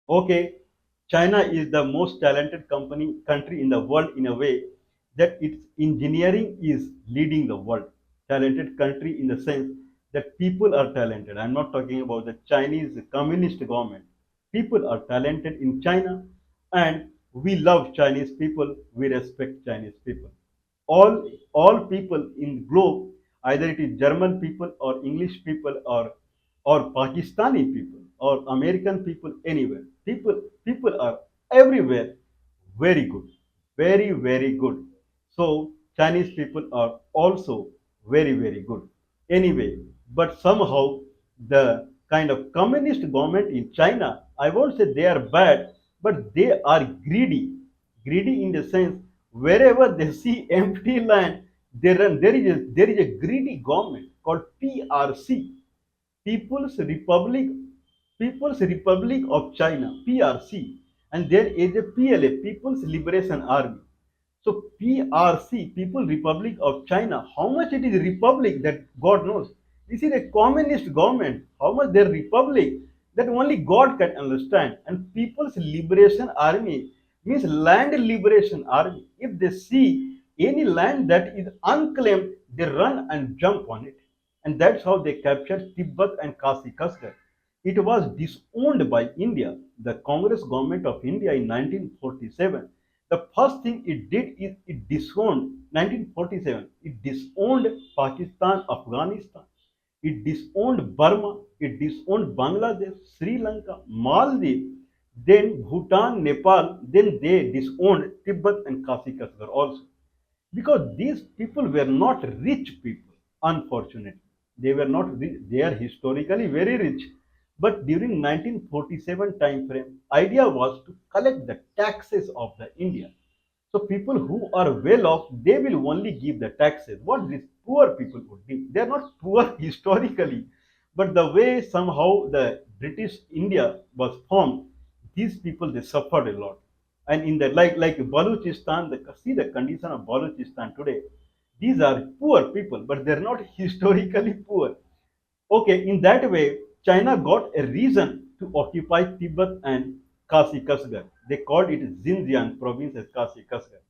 Okay, China is the most talented company country in the world in a way that its engineering is leading the world. Talented country in the sense that people are talented. I'm not talking about the Chinese communist government. People are talented in China, and we love Chinese people. We respect Chinese people. All people in globe, either it is German people or English people or Pakistani people or American people, anywhere. People are everywhere very good, very good. So Chinese people are also very good. Anyway, but somehow the kind of communist government in China, I won't say they are bad, but they are greedy. Greedy in the sense wherever they see empty land, they run. There is a greedy government called PRC, People's Republic People's Republic of China, PRC, and there is a PLA, People's Liberation Army. So PRC, People Republic of China, how much it is republic that God knows. This is a communist government. How much their republic that only God can understand. And People's Liberation Army means land liberation army. If they see any land that is unclaimed, they run and jump on it. And that's how they captured Tibet and Kasi Kashgar. It was disowned by India, the Congress government of India in 1947. The first thing it did is it disowned 1947. It disowned Pakistan, Afghanistan. It disowned Burma. It disowned Bangladesh, Sri Lanka, Maldives, then Bhutan, Nepal. Then they disowned Tibet and Kasi Kashgar also, because these people were not rich people. Unfortunately, they were not rich. They are historically very rich, but during 1947 time frame, idea was to collect the taxes of the India. So people who are well off, they will only give the taxes. What these poor people would give? They are not poor historically, but the way somehow the British India was formed, these people they suffered a lot. And in the like Balochistan, see the condition of Balochistan today. These are poor people, but they're not historically poor. Okay, in that way, China got a reason to occupy Tibet and Kasi Kashgar. They called it Xinjiang province as Kasi Kashgar.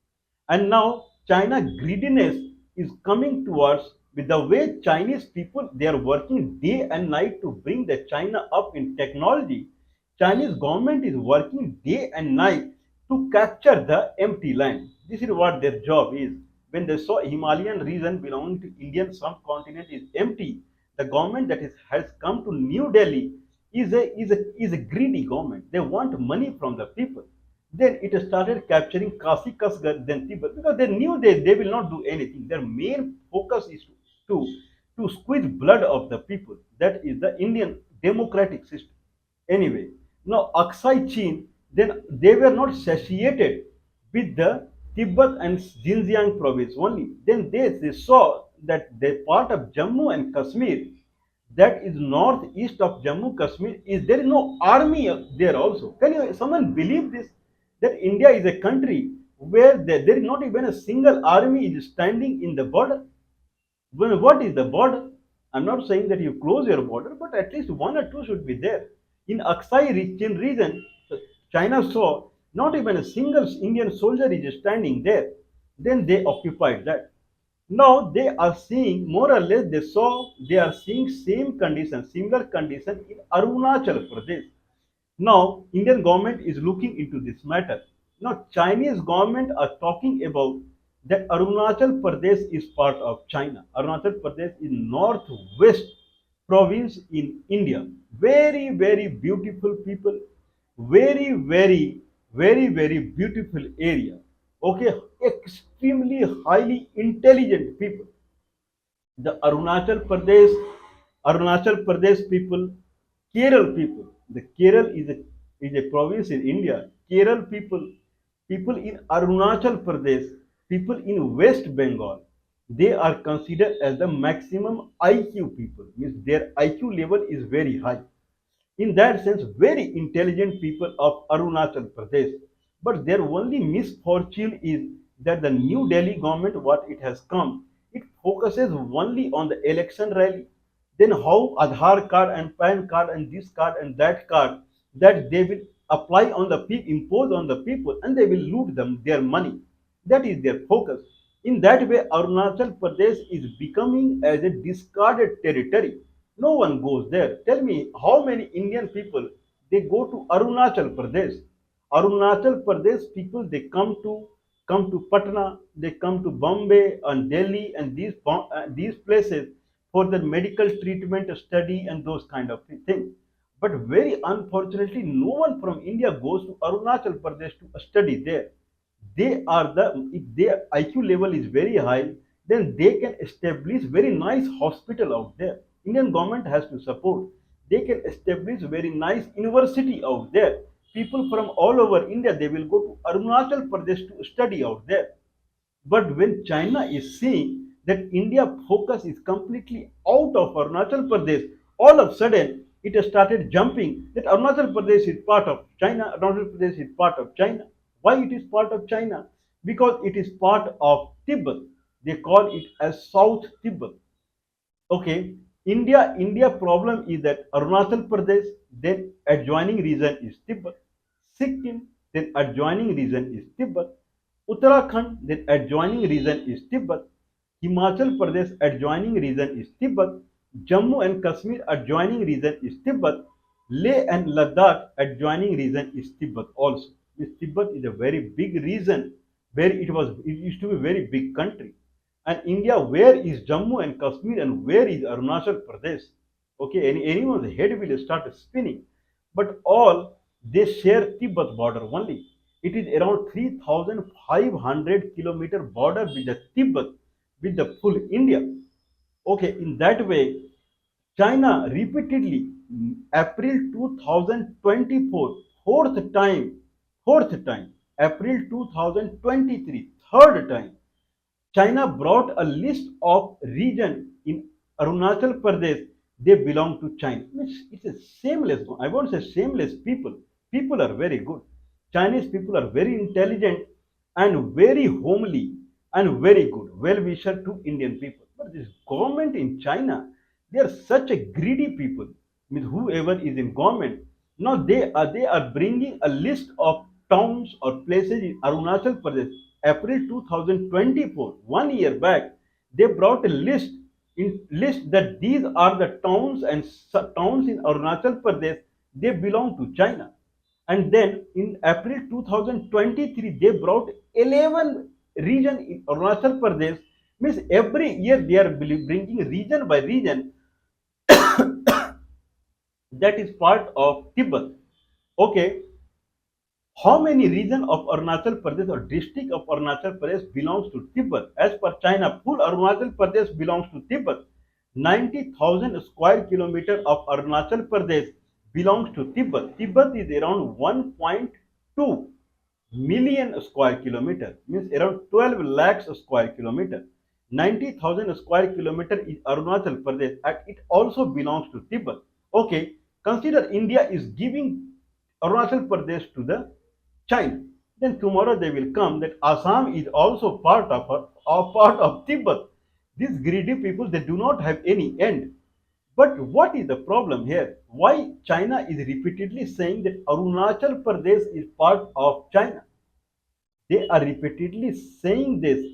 And now China greediness is coming towards, with the way Chinese people they are working day and night to bring the China up in technology. Chinese government is working day and night to capture the empty land. This is what their job is. When they saw Himalayan region belonging to Indian subcontinent is empty, the government that has come to New Delhi is a greedy government. They want money from the people. Then it started capturing Kasi Kasgar, then Tibet, because they knew they will not do anything. Their main focus is to, to squeeze blood of the people. That is the Indian democratic system. Anyway, now Aksai Chin, then they were not satiated with the Tibet and Xinjiang province only. Then they saw that the part of Jammu and Kashmir, that is northeast of Jammu Kashmir, is there is no army there also. Can you someone believe this? That India is a country where there is not even a single army is standing in the border. Well, what is the border? I'm not saying that you close your border, but at least one or two should be there. In Aksai region, China saw not even a single Indian soldier is standing there. Then they occupied that. Now they are seeing more or less they are seeing same condition, similar condition in Arunachal Pradesh. Now Indian government is looking into this matter. Now Chinese government are talking about that Arunachal Pradesh is part of China. Arunachal Pradesh is northwest province in India. Very beautiful people, very beautiful area. Okay, extremely highly intelligent people. The Arunachal Pradesh people, Kerala people. The Kerala is a province in India. Kerala people, people in Arunachal Pradesh, people in West Bengal, they are considered as the maximum IQ people. Means their IQ level is very high. In that sense, very intelligent people of Arunachal Pradesh. But their only misfortune is that the New Delhi government, what it has come, it focuses only on the election rally. Then how Aadhaar card and PAN card and this card and that card, that they will apply on the people, impose on the people, and they will loot them their money. That is their focus. In that way, Arunachal Pradesh is becoming as a discarded territory. No one goes there. Tell me how many Indian people they go to Arunachal Pradesh. Arunachal Pradesh people they come to Patna, they come to Bombay and Delhi and these places for the medical treatment, study, and those kind of things. But very unfortunately, no one from India goes to Arunachal Pradesh to study there. They are the if their IQ level is very high, then they can establish very nice hospital out there. Indian government has to support. They can establish very nice university out there. People from all over India they will go to Arunachal Pradesh to study out there. But when China is seeing that India focus is completely out of Arunachal Pradesh, all of a sudden it has started jumping that Arunachal Pradesh is part of China, Arunachal Pradesh is part of China. Why it is part of China? Because it is part of Tibet. They call it as South Tibet. Okay, India problem is that Arunachal Pradesh, then adjoining region is Tibet. Sikkim, then adjoining region is Tibet. Uttarakhand, then adjoining region is Tibet. Himachal Pradesh, adjoining region is Tibet. Jammu and Kashmir, adjoining region is Tibet. Leh and Ladakh, adjoining region is Tibet also. This Tibet is a very big region where it used to be a very big country. And India, where is Jammu and Kashmir and where is Arunachal Pradesh? Okay, anyone's head will start spinning. But all they share Tibet border only. It is around 3,500 kilometer border with the Tibet, with the full India. Okay, in that way, China repeatedly, April 2024, fourth time, April 2023, third time, China brought a list of region in Arunachal Pradesh. They belong to China. It's a shameless. I won't say shameless people. People are very good. Chinese people are very intelligent and very homely and very good, well wisher to Indian people. But this government in China, they are such a greedy people. Means whoever is in government, now they are bringing a list of towns or places in Arunachal Pradesh. April 2024, 1 year back, they brought a list that these are the towns and towns in Arunachal Pradesh. They belong to China. And then in April 2023, they brought 11 region in Arunachal Pradesh. Means every year they are bringing region by region that is part of Tibet. Okay, how many region of Arunachal Pradesh or district of Arunachal Pradesh belongs to Tibet? As per China, full Arunachal Pradesh belongs to Tibet. 90,000 square kilometer of Arunachal Pradesh belongs to Tibet. Tibet is around 1.2 million square kilometer, means around 12 lakhs square kilometer. 90,000 square kilometer is Arunachal Pradesh and it also belongs to Tibet. Okay, consider India is giving Arunachal Pradesh to the China. Then tomorrow they will come that Assam is also part of Tibet. These greedy people they do not have any end. But what is the problem here? Why China is repeatedly saying that Arunachal Pradesh is part of China? They are repeatedly saying this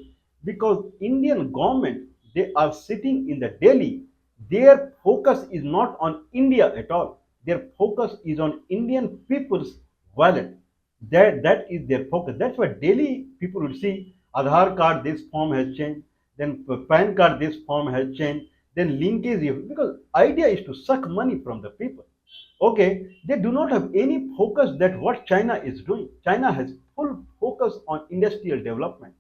because Indian government they are sitting in the Delhi. Their focus is not on India at all. Their focus is on Indian people's wallet. That is their focus. That's why Delhi people will see Aadhaar card this form has changed, then PAN card this form has changed, then linkage because idea is to suck money from the people. Okay, they do not have any focus that what China is doing. China has full focus on industrial development.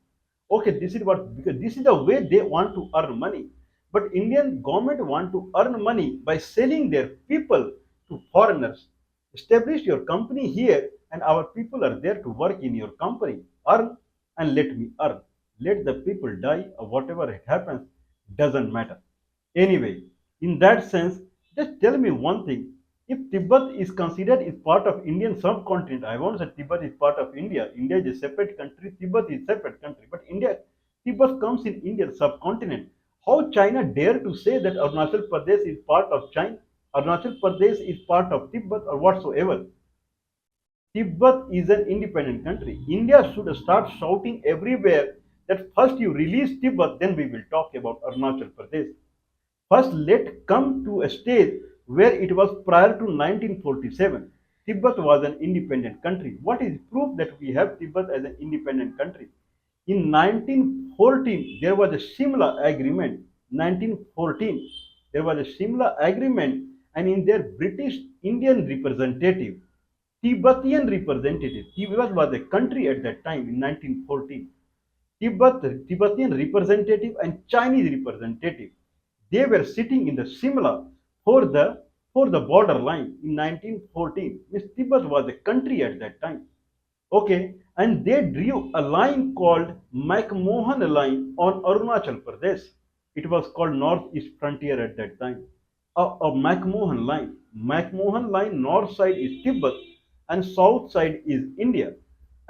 Okay, this is what because this is the way they want to earn money. But Indian government want to earn money by selling their people to foreigners. Establish your company here, and our people are there to work in your company. Earn and let me earn. Let the people die or whatever it happens doesn't matter. Anyway, in that sense, just tell me one thing. If Tibet is considered as part of Indian subcontinent, I won't say Tibet is part of India. India is a separate country. Tibet is a separate country. But Tibet comes in Indian subcontinent. How China dare to say that Arunachal Pradesh is part of China? Arunachal Pradesh is part of Tibet or whatsoever. Tibet is an independent country. India should start shouting everywhere that first you release Tibet, then we will talk about Arunachal Pradesh. First, let come to a stage where it was prior to 1947. Tibet was an independent country. What is proof that we have Tibet as an independent country? In 1914, there was a Shimla agreement. 1914, there was a Shimla agreement, and in their British Indian representative, Tibetan representative, Tibet was a country at that time in 1914. Tibetan representative and Chinese representative, they were sitting in the Simla for the border line in 1914. Means Tibet was a country at that time. Okay, and they drew a line called McMahon line on Arunachal Pradesh. It was called Northeast Frontier at that time. A McMahon line. McMahon line north side is Tibet and south side is India.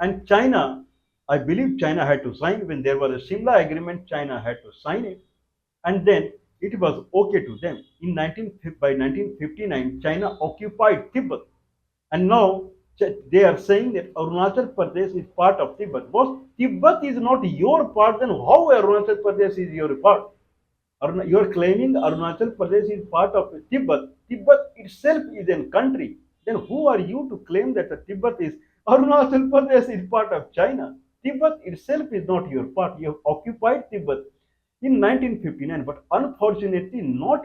And China, I believe China had to sign when there was a Simla agreement. China had to sign it, and then it was okay to them. By 1959, China occupied Tibet, and now they are saying that Arunachal Pradesh is part of Tibet. Boss, Tibet is not your part, then how Arunachal Pradesh is your part? You are claiming Arunachal Pradesh is part of Tibet. Tibet itself is a country. Then who are you to claim that the Tibet is Arunachal Pradesh is part of China? Tibet itself is not your part. You have occupied Tibet in 1959, but unfortunately, not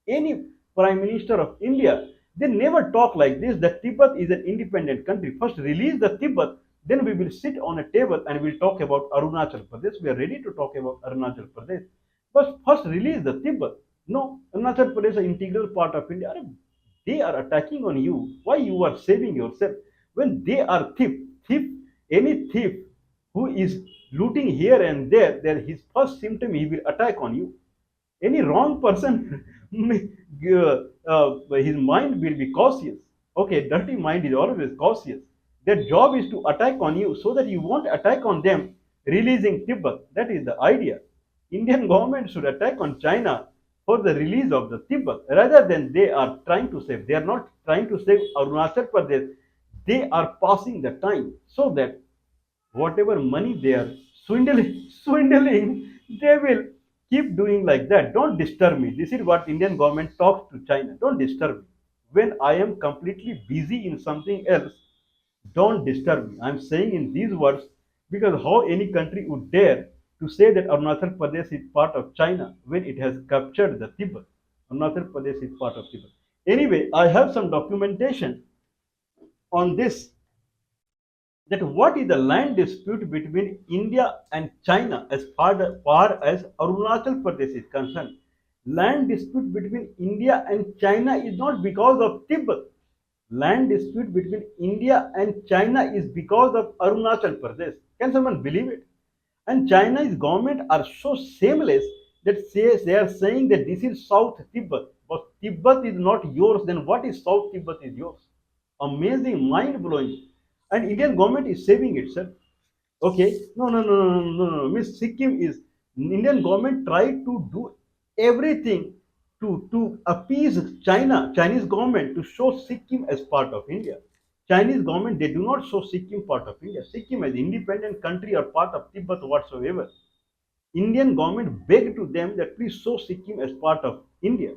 any Prime Minister of India. They never talk like this that Tibet is an independent country. First, release the Tibet, then we will sit on a table and we'll talk about Arunachal Pradesh. We are ready to talk about Arunachal Pradesh. But first, release the Tibet. No, Arunachal Pradesh is an integral part of India. They are attacking on you. Why you are saving yourself? When they are any thief who is looting here and there, then his first symptom he will attack on you. Any wrong person, his mind will be cautious. Okay, dirty mind is always cautious. Their job is to attack on you so that you won't attack on them, releasing Tibet. That is the idea. Indian government should attack on China for the release of the Tibet rather than they are trying to save. They are not trying to save Arunachal Pradesh. They are passing the time so that whatever money they are swindling, they will keep doing like that. Don't disturb me. This is what Indian government talks to China. Don't disturb me. When I am completely busy in something else, don't disturb me. I'm saying in these words because how any country would dare to say that Arunachal Pradesh is part of China when it has captured the Tibet. Arunachal Pradesh is part of Tibet. Anyway, I have some documentation on this, that what is the land dispute between India and China as far as Arunachal Pradesh is concerned. Land dispute between India and China is not because of Tibet. Land dispute between India and China is because of Arunachal Pradesh. Can someone believe it? And China's government are so shameless that they are saying that this is South Tibet. But Tibet is not yours, then what is South Tibet is yours? Amazing, mind blowing. And Indian government is saving itself. Okay, no. Miss Sikkim is Indian government tried to do everything to appease Chinese government to show Sikkim as part of India. Chinese government they do not show Sikkim part of India. Sikkim as independent country or part of Tibet whatsoever. Indian government begged to them that please show Sikkim as part of India.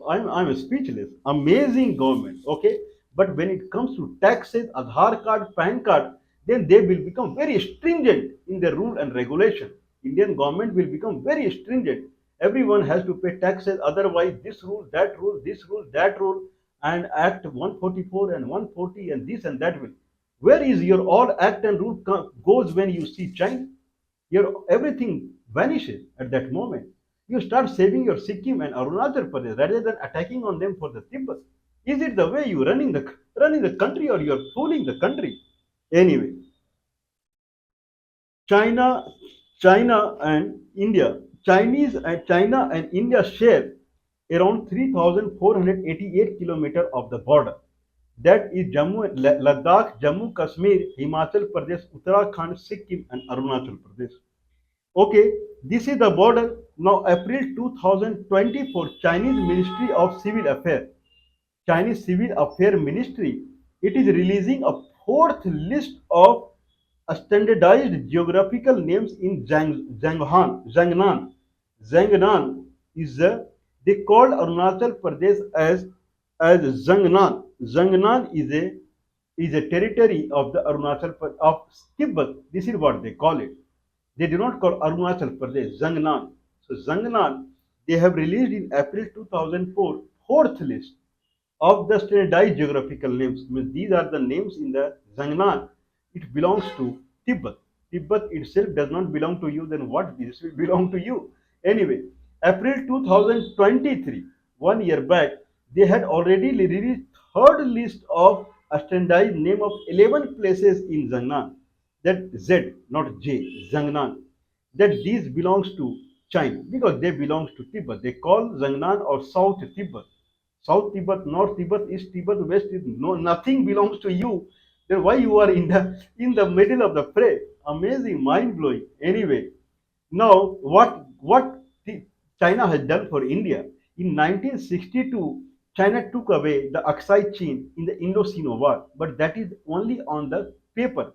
I'm speechless. Amazing government, okay? But when it comes to taxes, Aadhaar card, PAN card, then they will become very stringent in their rule and regulation. Indian government will become very stringent. Everyone has to pay taxes, otherwise this rule, that rule, this rule, that rule, and Act 144 and 140 and this and that will. Where is your all act and rule goes when you see China? Your everything vanishes at that moment. You start saving your Sikkim and Arunachal Pradesh rather than attacking on them for the Tibet. Is it the way you running the country or you're fooling the country? Anyway, China, China and India, China and India share around 3,488 kilometers of the border. That is Ladakh, Jammu, Kashmir, Himachal Pradesh, Uttarakhand, Sikkim, and Arunachal Pradesh. Okay, this is the border. Now, April 2024, Chinese Ministry of Civil Affairs. Chinese Civil Affairs Ministry, it is releasing a fourth list of standardized geographical names in Zangnan. Zangnan is they called Arunachal Pradesh as Zangnan. Zangnan is a territory of the of Tibet. This is what they call it. They do not call Arunachal Pradesh Zangnan. So Zangnan, they have released in April 2004 fourth list of the standardized geographical names. Means these are the names in the Zangnan. It belongs to Tibet. Tibet itself does not belong to you, then what this will belong to you? Anyway, April 2023, 1 year back, they had already released third list of a standardized name of 11 places in Zangnan. That Z, not J, Zangnan. That these belongs to China because they belongs to Tibet. They call Zangnan or South Tibet. South Tibet, North Tibet, East Tibet, West Tibet, no, nothing belongs to you. Then why you are in the middle of the fray? Amazing, mind blowing. Anyway, now what China has done for India in 1962, China took away the Aksai Chin in the Indo-Sino War, but that is only on the paper.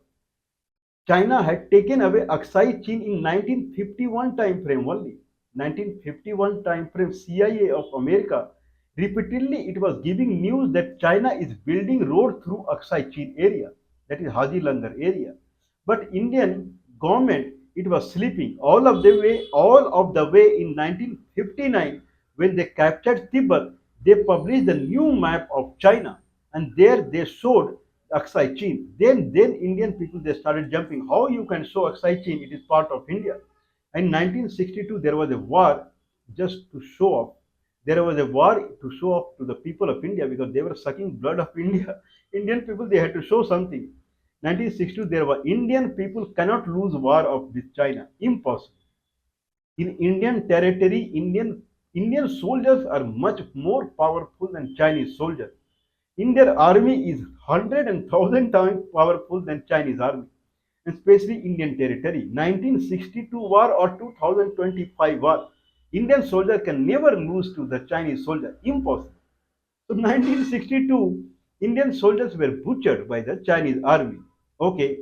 China had taken away Aksai Chin in 1951 time frame only. 1951 time frame CIA of America repeatedly it was giving news that China is building road through Aksai Chin area, that is Haji Langar area. But Indian government it was sleeping all of the way in 1959 when they captured Tibet. They published the new map of China and there they showed Aksai Chin. Then Indian people they started jumping. How you can show Aksai Chin? It is part of India. In 1962 there was a war just to show off. There was a war to show off to the people of India because they were sucking blood of India. Indian people they had to show something. 1962 there were Indian people cannot lose war of with China. Impossible. In Indian territory, Indian soldiers are much more powerful than Chinese soldiers. Indian army is 100 and 1,000 times powerful than Chinese army, especially Indian territory. 1962 war or 2025 war, Indian soldier can never lose to the Chinese soldier. Impossible. So 1962, Indian soldiers were butchered by the Chinese army. Okay,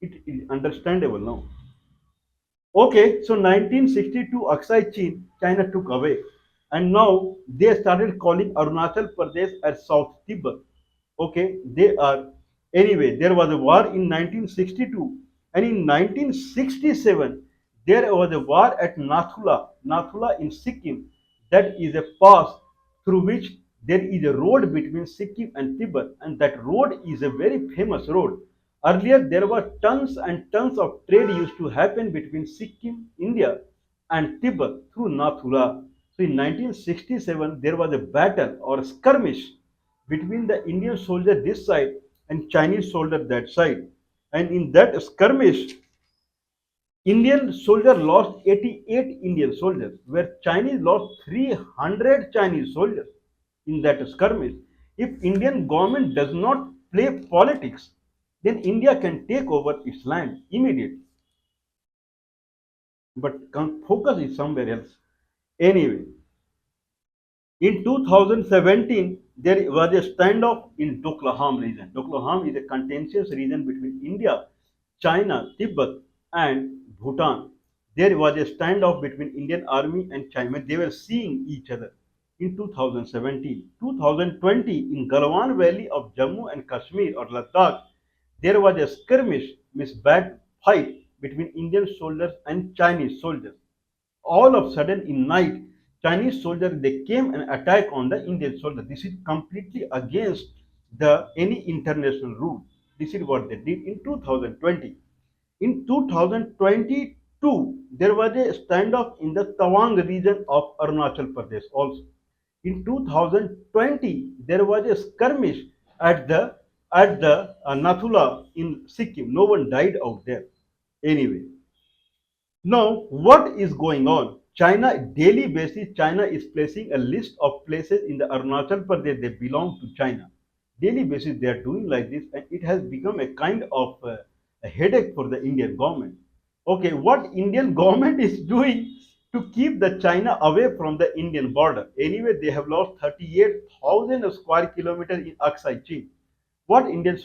it is understandable now. Okay, so 1962 Aksai Chin, China took away. And now they started calling Arunachal Pradesh as South Tibet. Okay, they are. Anyway, there was a war in 1962 and in 1967 there was a war at Nathula in Sikkim. That is a pass through which there is a road between Sikkim and Tibet, and that road is a very famous road. Earlier, there were tons and tons of trade used to happen between Sikkim, India, and Tibet through Nathula. So in 1967, there was a battle or a skirmish between the Indian soldier this side and Chinese soldier that side. And in that skirmish, Indian soldier lost 88 Indian soldiers, where Chinese lost 300 Chinese soldiers in that skirmish. If Indian government does not play politics, then India can take over its land immediately. But focus is somewhere else. Anyway, in 2017, there was a standoff in Doklam region. Doklam is a contentious region between India, China, Tibet, and Bhutan. There was a standoff between Indian Army and China. They were seeing each other in 2017. 2020, in Galwan Valley of Jammu and Kashmir or Ladakh, there was a skirmish, means bad fight between Indian soldiers and Chinese soldiers. All of a sudden, in night, Chinese soldiers they came and attacked on the Indian soldier. This is completely against the any international rule. This is what they did in 2020. In 2022, there was a standoff in the Tawang region of Arunachal Pradesh also. In 2020, there was a skirmish at the Nathula in Sikkim. No one died out there. Anyway, now, what is going on? China, daily basis, China is placing a list of places in the Arunachal Pradesh they belong to China. Daily basis, they are doing like this, and it has become a kind of a headache for the Indian government. Okay, what Indian government is doing to keep the China away from the Indian border. Anyway, they have lost 38,000 square kilometers in Aksai Chin. What Indian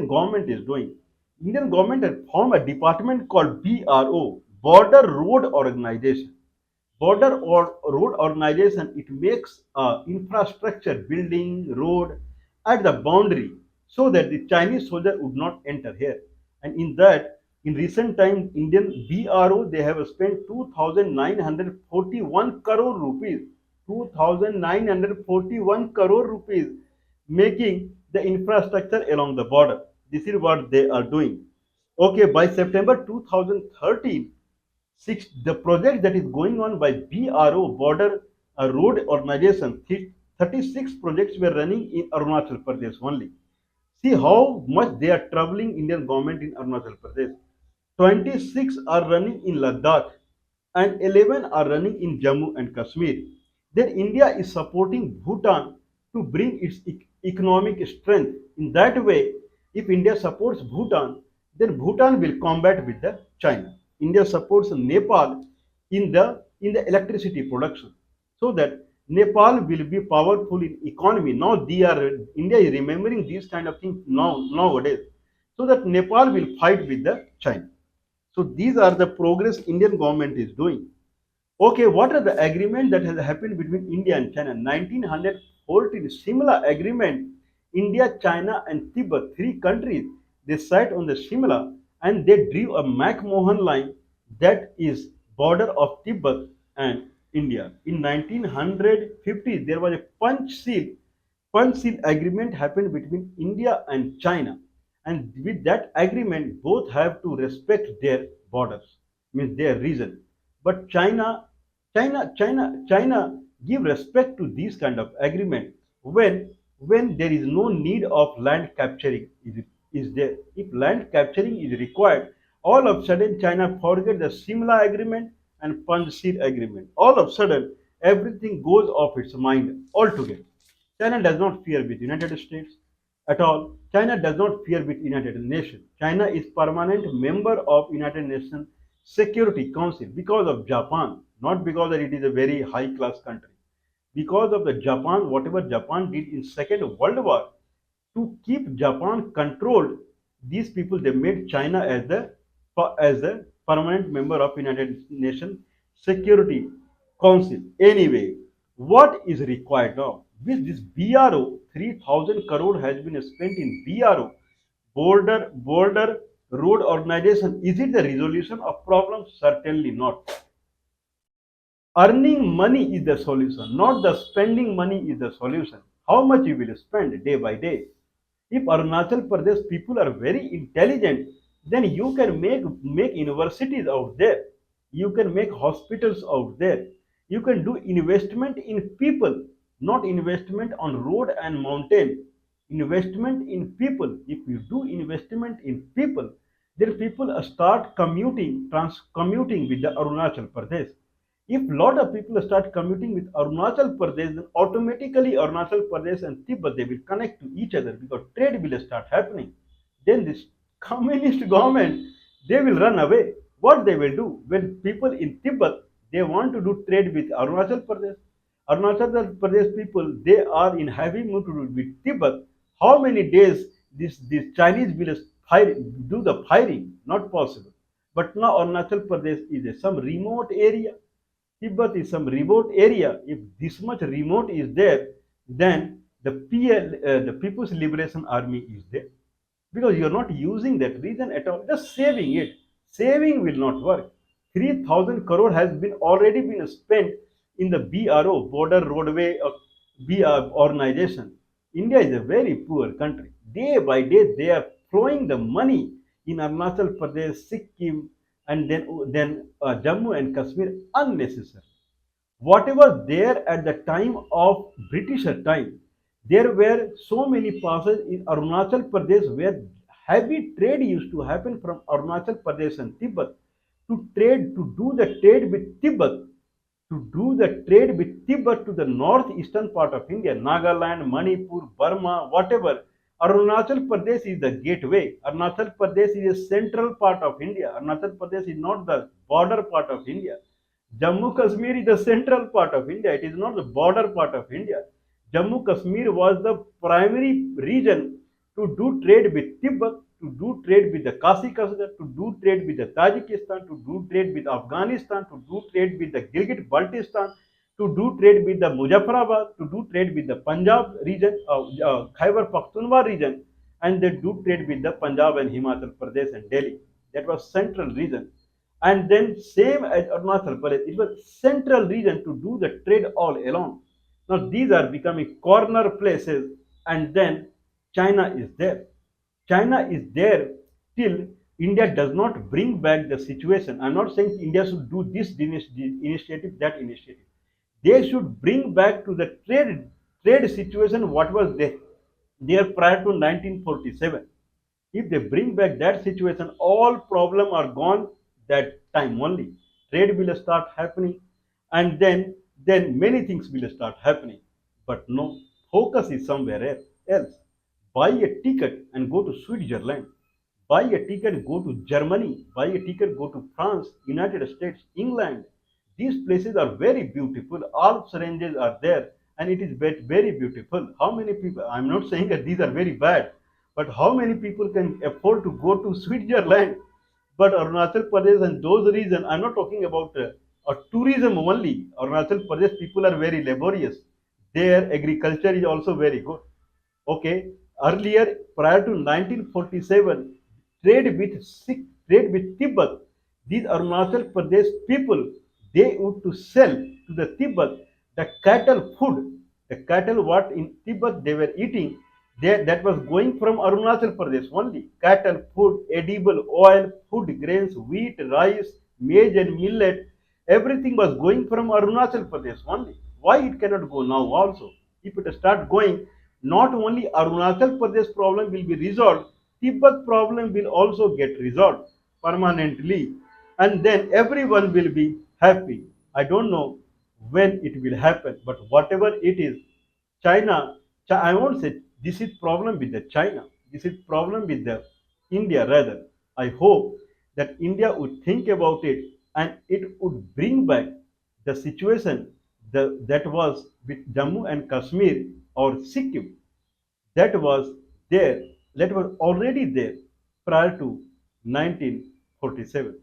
government is doing? Indian government has formed a department called BRO, Border Road Organization. Border or road organization, it makes infrastructure, building, road at the boundary so that the Chinese soldier would not enter here. And in that, in recent time, Indian BRO, they have spent 2,941 crore rupees. 2,941 crore rupees making the infrastructure along the border. This is what they are doing. Okay, by September 2013, the project that is going on by BRO, Border Road Organization, 36 projects were running in Arunachal Pradesh only. See how much they are troubling Indian government in Arunachal Pradesh. 26 are running in Ladakh and 11 are running in Jammu and Kashmir. Then India is supporting Bhutan to bring its economic strength. In that way, if India supports Bhutan, then Bhutan will combat with the China. India supports Nepal in the electricity production, so that Nepal will be powerful in economy. Now India is remembering these kind of things nowadays, so that Nepal will fight with the China. So these are the progress Indian government is doing. Okay, what are the agreement that has happened between India and China? 1914 Shimla agreement. India, China, and Tibet, three countries, they sat on the Shimla and they drew a McMahon line that is border of Tibet and India. In 1950, there was a Punch Seal agreement happened between India and China, and with that agreement, both have to respect their borders, means their region. But China give respect to these kind of agreement when there is no need of land capturing is there. If land capturing is required, all of a sudden China forget the Simla agreement and Panchshir agreement. All of a sudden, everything goes off its mind altogether. China does not fear with United States at all. China does not fear with United Nations. China is permanent member of United Nations Security Council because of Japan, not because that it is a very high class country. Because of the Japan, whatever Japan did in Second World War, to keep Japan controlled, these people they made China as the permanent member of United Nations Security Council. Anyway, what is required now? With this BRO, 3,000 crore has been spent in BRO, Border Road Organization. Is it the resolution of problems? Certainly not. Earning money is the solution, not the spending money is the solution. How much you will spend day by day? If Arunachal Pradesh people are very intelligent, then you can make universities out there. You can make hospitals out there. You can do investment in people, not investment on road and mountain. Investment in people. If you do investment in people, then people start commuting with the Arunachal Pradesh. If lot of people start commuting with Arunachal Pradesh, then automatically Arunachal Pradesh and Tibet they will connect to each other because trade will start happening. Then this communist government they will run away. What they will do when people in Tibet they want to do trade with Arunachal Pradesh people they are in heavy mood to do with Tibet. How many days this Chinese will do the firing? Not possible. But now Arunachal Pradesh is some remote area. Tibet is some remote area. If this much remote is there, then the People's Liberation Army is there. Because you are not using that region at all, just saving it. Saving will not work. 3,000 crore has been already been spent in the BRO, Border Roadway Organization. India is a very poor country. Day by day, they are flowing the money in Arunachal Pradesh, Sikkim, and then Jammu and Kashmir unnecessary. Whatever there at the time of Britisher time, there were so many passes in Arunachal Pradesh where heavy trade used to happen from Arunachal Pradesh and Tibet to do the trade with Tibet, to the northeastern part of India, Nagaland, Manipur, Burma, whatever. Arunachal Pradesh is the gateway. Arunachal Pradesh is a central part of India. Arunachal Pradesh is not the border part of India. Jammu Kashmir is the central part of India. It is not the border part of India. Jammu Kashmir was the primary region to do trade with Tibet, to do trade with the Kazakhstan, to do trade with the Tajikistan, to do trade with Afghanistan, to do trade with the Gilgit-Baltistan, to do trade with the Muzaffarabad, to do trade with the Punjab region, Khyber Pakhtunkhwa region, and they do trade with the Punjab and Himachal Pradesh and Delhi. That was central region. And then same as Arunachal Pradesh, it was central region to do the trade all along. Now these are becoming corner places, and then China is there. China is there till India does not bring back the situation. I'm not saying India should do this initiative, that initiative. They should bring back to the trade situation what was there prior to 1947. If they bring back that situation, all problem are gone that time only. Trade will start happening, and then many things will start happening. But no, focus is somewhere else. Buy a ticket and go to Switzerland. Buy a ticket, go to Germany. Buy a ticket, go to France, United States, England. These places are very beautiful. Alps ranges are there, and it is very beautiful. How many people? I'm not saying that these are very bad, but how many people can afford to go to Switzerland? But Arunachal Pradesh and those regions, I'm not talking about tourism only. Arunachal Pradesh people are very laborious. Their agriculture is also very good. Okay, earlier prior to 1947, trade with Tibet. These Arunachal Pradesh people, they would to sell to the Tibet the cattle food, the cattle what in Tibet they were eating. That was going from Arunachal Pradesh only. Cattle food, edible oil, food grains, wheat, rice, maize and millet, everything was going from Arunachal Pradesh only. Why it cannot go now also? If it start going, not only Arunachal Pradesh problem will be resolved, Tibet problem will also get resolved permanently, and then everyone will be happy. I don't know when it will happen, but whatever it is, China, I won't say this is problem with the China. This is problem with the India rather. I hope that India would think about it and it would bring back the situation that was with Jammu and Kashmir or Sikkim, that was there, that was already there prior to 1947.